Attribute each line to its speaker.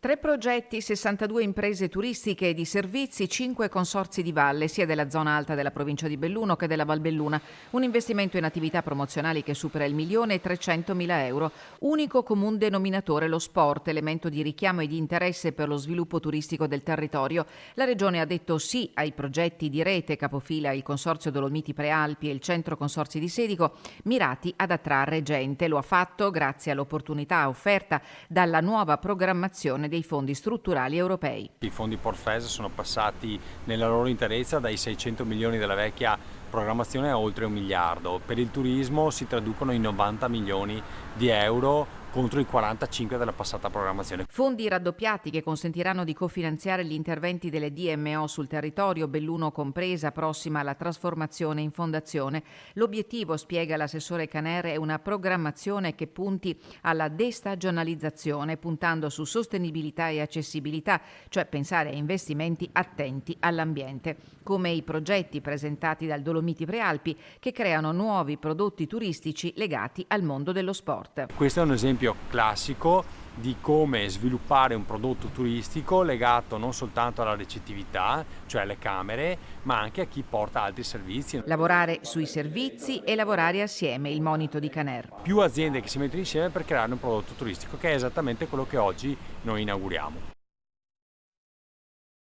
Speaker 1: 3 progetti, 62 imprese turistiche e di servizi, 5 consorzi di valle, sia della zona alta della provincia di Belluno che della Valbelluna. Un investimento in attività promozionali che supera il 1.300.000 euro. Unico comune denominatore lo sport, elemento di richiamo e di interesse per lo sviluppo turistico del territorio. La Regione ha detto sì ai progetti di rete, capofila il Consorzio Dolomiti Prealpi e il Centro Consorzi di Sedico, mirati ad attrarre gente. Lo ha fatto grazie all'opportunità offerta dalla nuova programmazione dei fondi strutturali europei.
Speaker 2: I fondi Porfes sono passati nella loro interezza dai 600 milioni della vecchia programmazione a oltre 1 miliardo. Per il turismo si traducono in 90 milioni di euro contro i 45 della passata programmazione.
Speaker 1: Fondi raddoppiati che consentiranno di cofinanziare gli interventi delle DMO sul territorio, Belluno compresa, prossima alla trasformazione in fondazione. L'obiettivo, spiega l'assessore Caner, è una programmazione che punti alla destagionalizzazione, puntando su sostenibilità e accessibilità, cioè pensare a investimenti attenti all'ambiente, come i progetti presentati dal Dolomiti Prealpi che creano nuovi prodotti turistici legati al mondo dello sport.
Speaker 2: Questo è un esempio classico di come sviluppare un prodotto turistico legato non soltanto alla recettività, cioè alle camere, ma anche a chi porta altri servizi.
Speaker 1: Lavorare sui servizi e lavorare assieme, il monito di Caner.
Speaker 2: Più aziende che si mettono insieme per creare un prodotto turistico, che è esattamente quello che oggi noi inauguriamo.